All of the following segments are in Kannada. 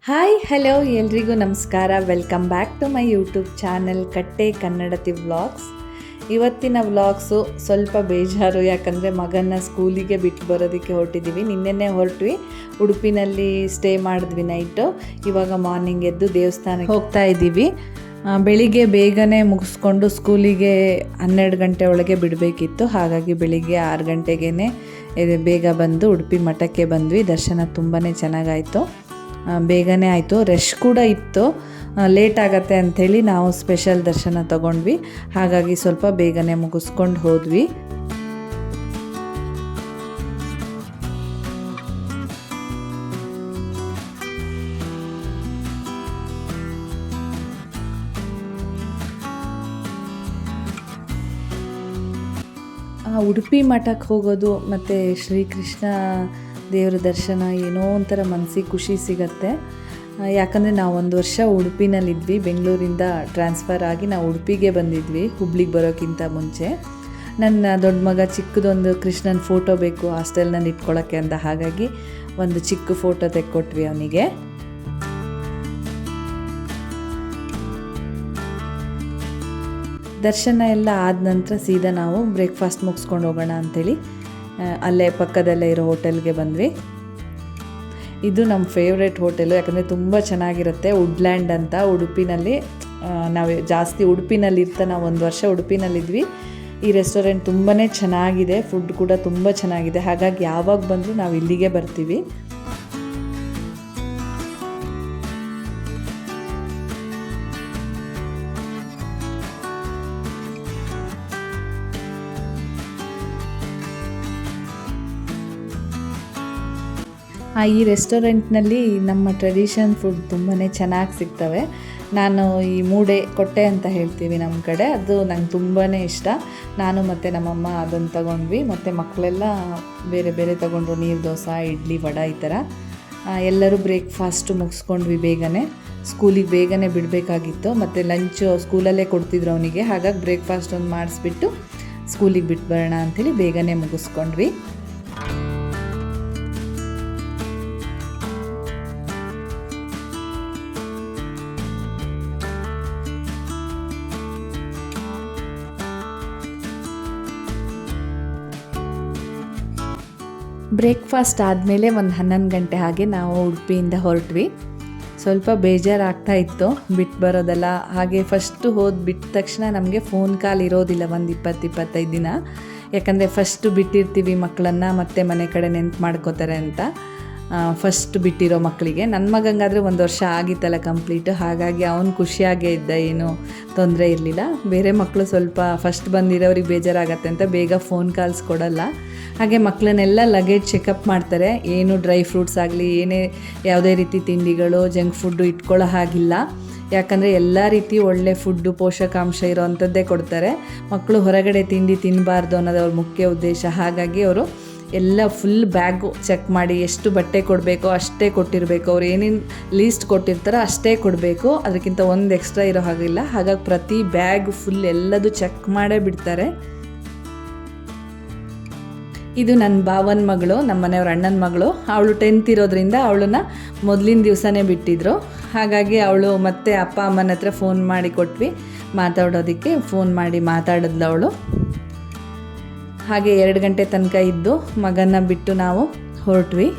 ಹಾಯ್ ಹಲೋ ಎಲ್ರಿಗೂ ನಮಸ್ಕಾರ. Welcome back to my YouTube channel Katte Kannadati vlogs. ಇವತ್ತಿನ ವ್ಲಾಗ್ಸು ಸ್ವಲ್ಪ ಬೇಜಾರು, ಯಾಕಂದರೆ ಮಗನ ಸ್ಕೂಲಿಗೆ ಬಿಟ್ಟು ಬರೋದಕ್ಕೆ ಹೊರಟಿದ್ದೀವಿ. ನಿನ್ನೆನೇ ಹೊರಟ್ವಿ, ಉಡುಪಿನಲ್ಲಿ ಸ್ಟೇ ಮಾಡಿದ್ವಿ ನೈಟು. ಇವಾಗ ಮಾರ್ನಿಂಗ್ ಎದ್ದು ದೇವಸ್ಥಾನಕ್ಕೆ ಹೋಗ್ತಾ ಇದ್ದೀವಿ. ಬೆಳಿಗ್ಗೆ ಬೇಗನೆ ಮುಗಿಸ್ಕೊಂಡು ಸ್ಕೂಲಿಗೆ 12 ಗಂಟೆ ಒಳಗೆ ಬಿಡಬೇಕಿತ್ತು. ಹಾಗಾಗಿ ಬೆಳಿಗ್ಗೆ 6 ಗಂಟೆಗೇ ಬೇಗ ಬಂದು ಉಡುಪಿ ಮಠಕ್ಕೆ ಬಂದ್ವಿ. ದರ್ಶನ ತುಂಬಾ ಚೆನ್ನಾಗಾಯಿತು, ಬೇಗನೆ ಆಯಿತು. ರಶ್ ಕೂಡ ಇತ್ತು, ಲೇಟ್ ಆಗತ್ತೆ ಅಂಥೇಳಿ ನಾವು ಸ್ಪೆಷಲ್ ದರ್ಶನ ತಗೊಂಡ್ವಿ. ಹಾಗಾಗಿ ಸ್ವಲ್ಪ ಬೇಗನೆ ಮುಗಿಸ್ಕೊಂಡು ಹೋದ್ವಿ. ಉಡುಪಿ ಮಠಕ್ಕೆ ಹೋಗೋದು ಮತ್ತು ಶ್ರೀಕೃಷ್ಣ ದೇವರ ದರ್ಶನ ಏನೋ ಒಂಥರ ಮನಸ್ಸಿಗೆ ಖುಷಿ ಸಿಗತ್ತೆ. ಯಾಕಂದರೆ ನಾವು 1 ವರ್ಷ ಉಡುಪಿನಲ್ಲಿದ್ವಿ. ಬೆಂಗಳೂರಿಂದ ಟ್ರಾನ್ಸ್ಫರ್ ಆಗಿ ನಾವು ಉಡುಪಿಗೆ ಬಂದಿದ್ವಿ ಹುಬ್ಳಿಗೆ ಬರೋಕ್ಕಿಂತ ಮುಂಚೆ. ನನ್ನ ದೊಡ್ಡ ಮಗ ಚಿಕ್ಕದೊಂದು ಕೃಷ್ಣನ ಫೋಟೋ ಬೇಕು ಹಾಸ್ಟೆಲ್ನಲ್ಲಿ ಇಟ್ಕೊಳ್ಳೋಕ್ಕೆ ಅಂತ, ಹಾಗಾಗಿ ಒಂದು ಚಿಕ್ಕ ಫೋಟೋ ತೆಕ್ಕೊಟ್ವಿ ಅವನಿಗೆ. ದರ್ಶನ ಎಲ್ಲ ಆದ ನಂತರ ಸೀದಾ ನಾವು ಬ್ರೇಕ್ಫಾಸ್ಟ್ ಮುಗಿಸ್ಕೊಂಡು ಹೋಗೋಣ ಅಂಥೇಳಿ ಅಲ್ಲೇ ಪಕ್ಕದಲ್ಲೇ ಇರೋ ಹೋಟೆಲ್ಗೆ ಬಂದ್ವಿ. ಇದು ನಮ್ಮ ಫೇವ್ರೆಟ್ ಹೋಟೆಲು, ಯಾಕಂದರೆ ತುಂಬ ಚೆನ್ನಾಗಿರುತ್ತೆ. ವುಡ್ಲ್ಯಾಂಡ್ ಅಂತ ಉಡುಪಿನಲ್ಲಿ. ನಾವು ಜಾಸ್ತಿ ಉಡುಪಿನಲ್ಲಿ ನಾವು 1 ವರ್ಷ ಉಡುಪಿನಲ್ಲಿದ್ವಿ. ಈ ರೆಸ್ಟೋರೆಂಟ್ ತುಂಬಾ ಚೆನ್ನಾಗಿದೆ, ಫುಡ್ ಕೂಡ ತುಂಬ ಚೆನ್ನಾಗಿದೆ. ಹಾಗಾಗಿ ಯಾವಾಗ ಬಂದರೂ ನಾವು ಇಲ್ಲಿಗೆ ಬರ್ತೀವಿ. ಈ ರೆಸ್ಟೋರೆಂಟ್ನಲ್ಲಿ ನಮ್ಮ ಟ್ರೆಡಿಷನ್ ಫುಡ್ ತುಂಬಾ ಚೆನ್ನಾಗಿ ಸಿಗ್ತವೆ. ನಾನು ಈ ಮೂಡೆ ಕೊಟ್ಟೆ ಅಂತ ಹೇಳ್ತೀವಿ ನಮ್ಮ ಕಡೆ, ಅದು ನಂಗೆ ತುಂಬಾ ಇಷ್ಟ. ನಾನು ಮತ್ತು ನಮ್ಮಮ್ಮ ಅದನ್ನು ತಗೊಂಡ್ವಿ, ಮತ್ತು ಮಕ್ಕಳೆಲ್ಲ ಬೇರೆ ಬೇರೆ ತಗೊಂಡ್ರು, ನೀರು ದೋಸೆ, ಇಡ್ಲಿ, ವಡೆ ಈ ಥರ. ಎಲ್ಲರೂ ಬ್ರೇಕ್ಫಾಸ್ಟು ಮುಗಿಸ್ಕೊಂಡ್ವಿ ಬೇಗನೆ. ಸ್ಕೂಲಿಗೆ ಬೇಗನೆ ಬಿಡಬೇಕಾಗಿತ್ತು, ಮತ್ತು ಲಂಚು ಸ್ಕೂಲಲ್ಲೇ ಕೊಡ್ತಿದ್ರು ಅವನಿಗೆ. ಹಾಗಾಗಿ ಬ್ರೇಕ್ಫಾಸ್ಟ್ ಒಂದು ಮಾಡಿಸ್ಬಿಟ್ಟು ಸ್ಕೂಲಿಗೆ ಬಿಟ್ಟು ಬರೋಣ ಅಂಥೇಳಿ ಬೇಗನೆ ಮುಗಿಸ್ಕೊಂಡ್ವಿ. ಬ್ರೇಕ್ಫಾಸ್ಟ್ ಆದಮೇಲೆ ಒಂದು 11 ಗಂಟೆ ಹಾಗೆ ನಾವು ಉಡುಪಿಯಿಂದ ಹೊರಟ್ವಿ. ಸ್ವಲ್ಪ ಬೇಜಾರಾಗ್ತಾ ಇತ್ತು ಬಿಟ್ಟು ಬರೋದಲ್ಲ. ಹಾಗೆ ಫಸ್ಟು ಬಿಟ್ಟ ತಕ್ಷಣ ನಮಗೆ ಫೋನ್ ಕಾಲ್ ಇರೋದಿಲ್ಲ ಒಂದು 20-25 ದಿನ. ಯಾಕಂದರೆ ಫಸ್ಟು ಬಿಟ್ಟಿರ್ತೀವಿ ಮಕ್ಕಳನ್ನು, ಮತ್ತೆ ಮನೆ ಕಡೆ ನೆನ್ಪು ಮಾಡ್ಕೋತಾರೆ ಅಂತ. ಫಸ್ಟ್ ಬಿಟ್ಟಿರೋ ಮಕ್ಕಳಿಗೆ, ನನ್ನ ಮಗಂಗಾದರೆ 1 ವರ್ಷ ಆಗಿತ್ತಲ್ಲ ಕಂಪ್ಲೀಟು. ಹಾಗಾಗಿ ಅವನು ಖುಷಿಯಾಗೇ ಇದ್ದ, ಏನೂ ತೊಂದರೆ ಇರಲಿಲ್ಲ. ಬೇರೆ ಮಕ್ಕಳು ಸ್ವಲ್ಪ ಫಸ್ಟ್ ಬಂದಿರೋರಿಗೆ ಬೇಜಾರಾಗತ್ತೆ ಅಂತ ಬೇಗ ಫೋನ್ ಕಾಲ್ಸ್ ಕೊಡಲ್ಲ. ಹಾಗೆ ಮಕ್ಕಳನ್ನೆಲ್ಲ ಲಗೇಜ್ ಚೆಕಪ್ ಮಾಡ್ತಾರೆ. ಏನು ಡ್ರೈ ಫ್ರೂಟ್ಸ್ ಆಗಲಿ, ಯಾವುದೇ ರೀತಿ ತಿಂಡಿಗಳು, ಜಂಕ್ ಫುಡ್ಡು ಇಟ್ಕೊಳ್ಳೋ ಹಾಗಿಲ್ಲ. ಯಾಕಂದರೆ ಎಲ್ಲ ರೀತಿ ಒಳ್ಳೆ ಫುಡ್ಡು, ಪೋಷಕಾಂಶ ಇರೋವಂಥದ್ದೇ ಕೊಡ್ತಾರೆ. ಮಕ್ಕಳು ಹೊರಗಡೆ ತಿಂಡಿ ತಿನ್ನಬಾರ್ದು ಅನ್ನೋದು ಅವ್ರ ಮುಖ್ಯ ಉದ್ದೇಶ. ಹಾಗಾಗಿ ಅವರು ಎಲ್ಲ ಫುಲ್ ಬ್ಯಾಗು ಚೆಕ್ ಮಾಡಿ ಎಷ್ಟು ಬಟ್ಟೆ ಕೊಡಬೇಕೋ ಅಷ್ಟೇ ಕೊಟ್ಟಿರಬೇಕು. ಅವ್ರು ಏನೇನು ಲೀಸ್ಟ್ ಕೊಟ್ಟಿರ್ತಾರೋ ಅಷ್ಟೇ ಕೊಡಬೇಕು, ಅದಕ್ಕಿಂತ ಒಂದು ಎಕ್ಸ್ಟ್ರಾ ಇರೋ ಹಾಗಿಲ್ಲ. ಹಾಗಾಗಿ ಪ್ರತಿ ಬ್ಯಾಗ್ ಫುಲ್ ಎಲ್ಲದು ಚೆಕ್ ಮಾಡೇ ಬಿಡ್ತಾರೆ. ಇದು ನನ್ನ ಭಾವನ ಮಗಳು, ನಮ್ಮ ಮನೆಯವ್ರ ಅಣ್ಣನ ಮಗಳು. ಅವಳು 10th ಇರೋದ್ರಿಂದ ಅವಳನ್ನ ಮೊದಲಿನ ದಿವಸನೇ ಬಿಟ್ಟಿದ್ರು. ಹಾಗಾಗಿ ಅವಳು ಮತ್ತೆ ಅಪ್ಪ ಅಮ್ಮನ ಹತ್ರ ಫೋನ್ ಮಾಡಿ ಕೊಟ್ವಿ ಮಾತಾಡೋದಕ್ಕೆ. ಫೋನ್ ಮಾಡಿ ಮಾತಾಡಿದ್ಲು ಅವಳು. ಹಾಗೆ 2 ಗಂಟೆ ತನಕ ಇದ್ದು ಮಗನ ಬಿಟ್ಟು ನಾವು ಹೊರಟ್ವಿ.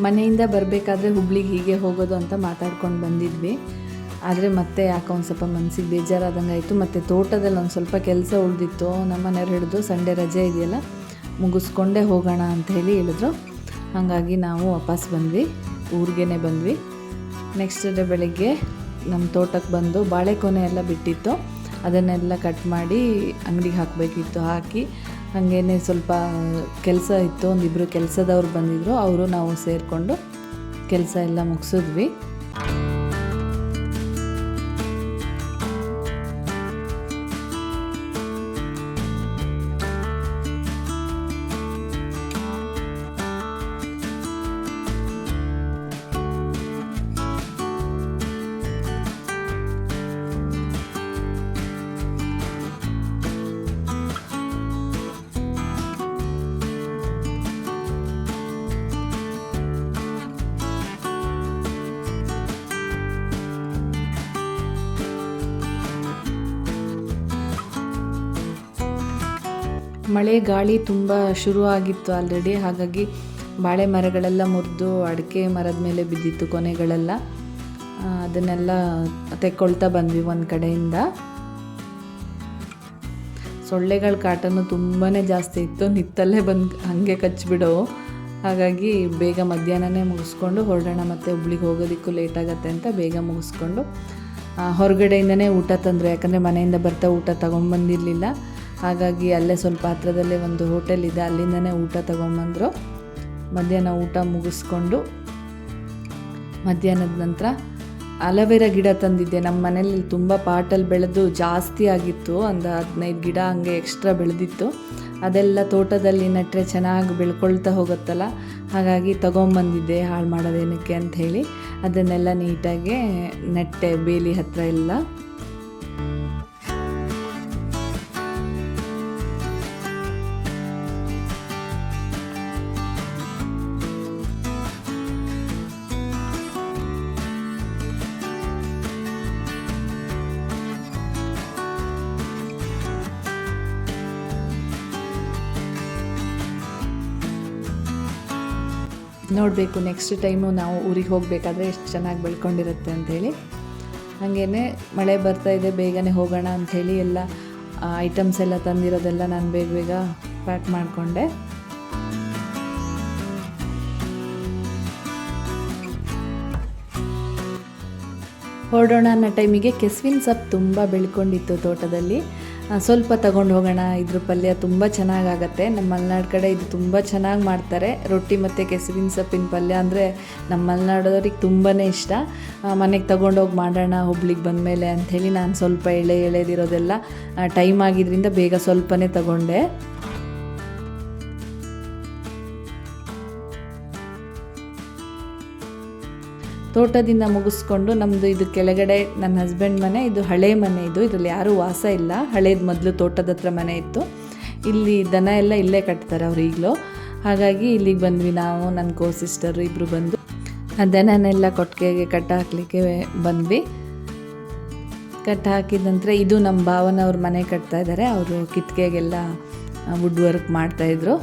ಮನೆಯಿಂದ ಬರಬೇಕಾದ್ರೆ ಹುಬ್ಳಿಗೆ ಹೀಗೆ ಹೋಗೋದು ಅಂತ ಮಾತಾಡ್ಕೊಂಡು ಬಂದಿದ್ವಿ. ಆದರೆ ಮತ್ತೆ ಯಾಕೆ ಒಂದು ಸ್ವಲ್ಪ ಮನಸ್ಸಿಗೆ ಬೇಜಾರಾದಂಗೆ ಆಯಿತು. ಮತ್ತು ತೋಟದಲ್ಲಿ ಒಂದು ಸ್ವಲ್ಪ ಕೆಲಸ ಉಳಿದಿತ್ತು. ನಮ್ಮ ಮನೆಯವ್ರು ಹಿಡಿದು ಸಂಡೇ ರಜೆ ಇದೆಯಲ್ಲ ಮುಗಿಸ್ಕೊಂಡೇ ಹೋಗೋಣ ಅಂಥೇಳಿ ಹೇಳಿದ್ರು. ಹಾಗಾಗಿ ನಾವು ವಾಪಸ್ ಬಂದ್ವಿ, ಊರಿಗೇ ಬಂದ್ವಿ. ನೆಕ್ಸ್ಟ್ ಡೇ ಬೆಳಗ್ಗೆ ನಮ್ಮ ತೋಟಕ್ಕೆ ಬಂದು ಬಾಳೆಕೊನೆ ಎಲ್ಲ ಬಿಟ್ಟಿತ್ತು, ಅದನ್ನೆಲ್ಲ ಕಟ್ ಮಾಡಿ ಅಂಗಡಿಗೆ ಹಾಕಬೇಕಿತ್ತು. ಹಾಕಿ ಹಾಗೇ ಸ್ವಲ್ಪ ಕೆಲಸ ಇತ್ತು, ಒಂದಿಬ್ಬರು ಕೆಲಸದವ್ರು ಬಂದಿದ್ದರು, ಅವರು ನಾವು ಸೇರಿಕೊಂಡು ಕೆಲಸ ಎಲ್ಲ ಮುಗಿಸಿದ್ವಿ. ಮಳೆ ಗಾಳಿ ತುಂಬ ಶುರು ಆಗಿತ್ತು ಆಲ್ರೆಡಿ, ಹಾಗಾಗಿ ಬಾಳೆ ಮರಗಳೆಲ್ಲ ಮುರಿದು ಅಡಿಕೆ ಮರದ ಮೇಲೆ ಬಿದ್ದಿತ್ತು ಕೊನೆಗಳೆಲ್ಲ. ಅದನ್ನೆಲ್ಲ ತೆಕ್ಕೊಳ್ತಾ ಬಂದ್ವಿ ಒಂದು ಕಡೆಯಿಂದ. ಸೊಳ್ಳೆಗಳ ಕಾಟನೂ ತುಂಬಾ ಜಾಸ್ತಿ ಇತ್ತು, ನಿತ್ತಲ್ಲೇ ಬಂದು ಹಾಗೆ ಕಚ್ಚಿಬಿಡೋವು. ಹಾಗಾಗಿ ಬೇಗ ಮಧ್ಯಾಹ್ನನೇ ಮುಗಿಸ್ಕೊಂಡು ಹೊರಡೋಣ, ಮತ್ತು ಹುಬ್ಳಿಗೆ ಹೋಗೋದಕ್ಕೂ ಲೇಟ್ ಆಗುತ್ತೆ ಅಂತ ಬೇಗ ಮುಗಿಸ್ಕೊಂಡು ಹೊರಗಡೆಯಿಂದನೇ ಊಟ ತಂದರು. ಯಾಕಂದರೆ ಮನೆಯಿಂದ ಬರ್ತಾ ಊಟ ತೊಗೊಂಬಂದಿರಲಿಲ್ಲ. ಹಾಗಾಗಿ ಅಲ್ಲೇ ಸ್ವಲ್ಪ ಹತ್ರದಲ್ಲೇ ಒಂದು ಹೋಟೆಲ್ ಇದೆ, ಅಲ್ಲಿಂದನೇ ಊಟ ತೊಗೊಂಬಂದರು. ಮಧ್ಯಾಹ್ನ ಊಟ ಮುಗಿಸ್ಕೊಂಡು ಮಧ್ಯಾಹ್ನದ ನಂತರ ಅಲೋವೆರಾ ಗಿಡ ತಂದಿದ್ದೆ. ನಮ್ಮ ಮನೇಲಿ ತುಂಬ ಪಾಟಲ್ಲಿ ಬೆಳೆದು ಜಾಸ್ತಿ ಆಗಿತ್ತು, ಒಂದು 15 ಗಿಡ ಹಂಗೆ ಎಕ್ಸ್ಟ್ರಾ ಬೆಳೆದಿತ್ತು. ಅದೆಲ್ಲ ತೋಟದಲ್ಲಿ ನೆಟ್ಟರೆ ಚೆನ್ನಾಗಿ ಬೆಳ್ಕೊಳ್ತಾ ಹೋಗುತ್ತಲ್ಲ, ಹಾಗಾಗಿ ತೊಗೊಂಬಂದಿದ್ದೆ, ಹಾಳು ಮಾಡೋದೇನಕ್ಕೆ ಅಂತ ಹೇಳಿ ಅದನ್ನೆಲ್ಲ ನೀಟಾಗಿ ನೆಟ್ಟೆ ಬೇಲಿ ಹತ್ರ ಎಲ್ಲ. ನೋಡಬೇಕು ನೆಕ್ಸ್ಟ್ ಟೈಮು ನಾವು ಊರಿಗೆ ಹೋಗಬೇಕಾದ್ರೆ ಎಷ್ಟು ಚೆನ್ನಾಗಿ ಬೆಳ್ಕೊಂಡಿರುತ್ತೆ ಅಂಥೇಳಿ. ಹಾಗೇ ಮಳೆ ಬರ್ತಾಯಿದೆ, ಬೇಗನೆ ಹೋಗೋಣ ಅಂಥೇಳಿ ಎಲ್ಲ ಐಟಮ್ಸ್ ಎಲ್ಲ ತಂದಿರೋದೆಲ್ಲ ನಾನು ಬೇಗ ಬೇಗ ಪ್ಯಾಕ್ ಮಾಡಿಕೊಂಡೆ. ಹೊರಡೋಣ ಅನ್ನೋ ಟೈಮಿಗೆ ಕೆಸುವಿನ ಸೊಪ್ಪು ತುಂಬ ಬೆಳ್ಕೊಂಡಿತ್ತು ತೋಟದಲ್ಲಿ. ಸ್ವಲ್ಪ ತಗೊಂಡು ಹೋಗೋಣ, ಇದ್ರ ಪಲ್ಯ ತುಂಬ ಚೆನ್ನಾಗಾಗತ್ತೆ. ನಮ್ಮ ಮಲೆನಾಡು ಕಡೆ ಇದು ತುಂಬ ಚೆನ್ನಾಗಿ ಮಾಡ್ತಾರೆ. ರೊಟ್ಟಿ ಮತ್ತು ಕೆಸುವಿನ ಸೊಪ್ಪಿನ ಪಲ್ಯ ಅಂದರೆ ನಮ್ಮ ಮಲೆನಾಡೋರಿಗೆ ತುಂಬಾ ಇಷ್ಟ. ಮನೆಗೆ ತೊಗೊಂಡೋಗಿ ಮಾಡೋಣ ಹುಬ್ಳಿಗೆ ಬಂದಮೇಲೆ ಅಂಥೇಳಿ ನಾನು ಸ್ವಲ್ಪ ಎಳೆದಿರೋದೆಲ್ಲ ಟೈಮ್ ಆಗಿದ್ದರಿಂದ ಬೇಗ ಸ್ವಲ್ಪನೇ ತಗೊಂಡೆ. ತೋಟದಿಂದ ಮುಗಿಸ್ಕೊಂಡು ನಮ್ಮದು ಇದು ಕೆಳಗಡೆ ನನ್ನ ಹಸ್ಬೆಂಡ್ ಮನೆ, ಇದು ಹಳೆ ಮನೆ, ಇದರಲ್ಲಿ ಯಾರೂ ವಾಸ ಇಲ್ಲ. ಹಳೇದು ಮೊದಲು ತೋಟದ ಹತ್ರ ಮನೆ ಇತ್ತು. ಇಲ್ಲಿ ದನ ಎಲ್ಲ ಇಲ್ಲೇ ಕಟ್ತಾರೆ ಅವ್ರು ಈಗಲೂ. ಹಾಗಾಗಿ ಇಲ್ಲಿಗೆ ಬಂದ್ವಿ ನಾವು, ನನ್ನ ಸಿಸ್ಟರು ಇಬ್ಬರು ಬಂದು ಆ ದನನೆಲ್ಲ ಕೊಟ್ಟಿಗೆಗೆ ಕಟ್ಟ ಹಾಕಲಿಕ್ಕೆ ಬಂದ್ವಿ. ಕಟ್ಟ ಹಾಕಿದ ನಂತರ ಇದು ನಮ್ಮ ಭಾವನವ್ರ ಮನೆ ಕಟ್ತಾ ಇದ್ದಾರೆ. ಅವರು ಕಿಟ್ಕಿಗೆಲ್ಲ ವುಡ್ ವರ್ಕ್ ಮಾಡ್ತಾಯಿದ್ರು.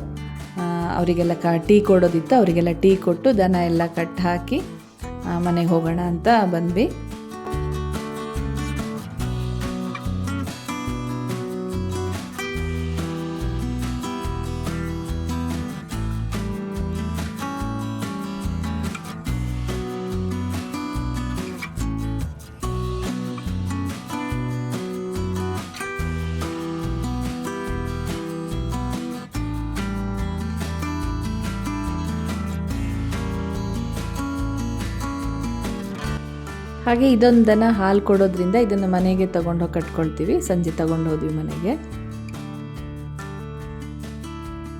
ಅವರಿಗೆಲ್ಲ ಟೀ ಕೊಡೋದಿತ್ತು, ಅವರಿಗೆಲ್ಲ ಟೀ ಕೊಟ್ಟು ದನ ಎಲ್ಲ ಕಟ್ಟಿ ಹಾಕಿ ಮನೆಗೆ ಹೋಗೋಣ ಅಂತ ಬಂದ್ವಿ. ಹಾಗೆ ಇದೊಂದು ದನ ಹಾಲು ಕೊಡೋದ್ರಿಂದ ಇದನ್ನು ಮನೆಗೆ ತೊಗೊಂಡೋಗಿ ಕಟ್ಕೊಳ್ತೀವಿ. ಸಂಜೆ ತೊಗೊಂಡು ಹೋದ್ವಿ ಮನೆಗೆ.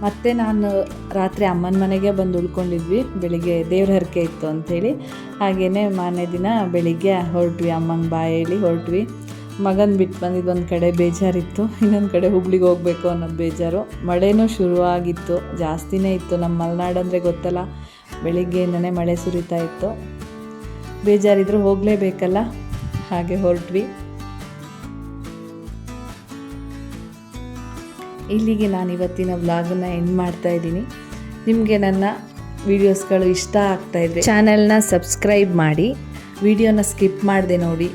ಮತ್ತು ನಾನು ರಾತ್ರಿ ಅಮ್ಮನ ಮನೆಗೆ ಬಂದು ಉಳ್ಕೊಂಡಿದ್ವಿ. ಬೆಳಿಗ್ಗೆ ದೇವ್ರ ಹರಕೆ ಇತ್ತು ಅಂಥೇಳಿ. ಹಾಗೆಯೇ ಮಾರನೇ ದಿನ ಬೆಳಿಗ್ಗೆ ಹೊರಟ್ವಿ, ಅಮ್ಮಂಗೆ ಬಾಯ್ ಹೇಳಿ ಹೊರಟ್ವಿ. ಮಗನ ಬಿಟ್ಟು ಬಂದಿದ್ದು ಒಂದು ಕಡೆ ಬೇಜಾರಿತ್ತು, ಇನ್ನೊಂದು ಕಡೆ ಹುಬ್ಳಿಗೆ ಹೋಗಬೇಕು ಅನ್ನೋದು ಬೇಜಾರು. ಮಳೆನೂ ಶುರುವಾಗಿತ್ತು, ಜಾಸ್ತಿನೇ ಇತ್ತು. ನಮ್ಮ ಮಲೆನಾಡು ಅಂದರೆ ಗೊತ್ತಲ್ಲ, ಬೆಳಿಗ್ಗೆಯಿಂದನೇ ಮಳೆ ಸುರಿತಾ ಇತ್ತು. ಬೇಜಾರಿದ್ರು ಹೋಗಲೇಬೇಕಲ್ಲ, ಹಾಗೆ ಹೊರಟ್ವಿ. ಇಲ್ಲಿಗೆ ನಾನು ಇವತ್ತಿನ ವ್ಲಾಗನ್ನು ಎಂಡ್ ಮಾಡ್ತಾ ಇದ್ದೀನಿ. ನಿಮಗೆ ನನ್ನ ವೀಡಿಯೋಸ್ಗಳು ಇಷ್ಟ ಆಗ್ತಾಯಿದ್ರೆ ಚಾನಲ್ನ ಸಬ್ಸ್ಕ್ರೈಬ್ ಮಾಡಿ, ವಿಡಿಯೋನ ಸ್ಕಿಪ್ ಮಾಡದೆ ನೋಡಿ.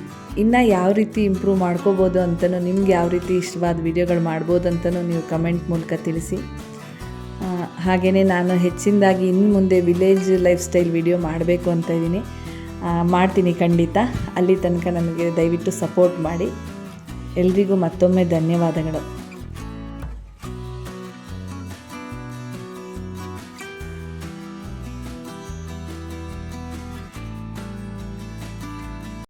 ಇನ್ನು ಯಾವ ರೀತಿ ಇಂಪ್ರೂವ್ ಮಾಡ್ಕೋಬೋದು ಅಂತಲೂ, ನಿಮ್ಗೆ ಯಾವ ರೀತಿ ಇಷ್ಟವಾದ ವೀಡಿಯೋಗಳು ಮಾಡ್ಬೋದು ಅಂತಲೂ ನೀವು ಕಮೆಂಟ್ ಮೂಲಕ ತಿಳಿಸಿ. ಹಾಗೆಯೇ ನಾನು ಹೆಚ್ಚಿನದಾಗಿ ಇನ್ನು ಮುಂದೆ ವಿಲೇಜ್ ಲೈಫ್ ಸ್ಟೈಲ್ ವಿಡಿಯೋ ಮಾಡಬೇಕು ಅಂತ ಇದ್ದೀನಿ. ಮಾಡ್ತೀನಿ ಖಂಡಿತ. ಅಲ್ಲಿ ತನಕ ನನಗೆ ದಯವಿಟ್ಟು ಸಪೋರ್ಟ್ ಮಾಡಿ. ಎಲ್ರಿಗೂ ಮತ್ತೊಮ್ಮೆ ಧನ್ಯವಾದಗಳು.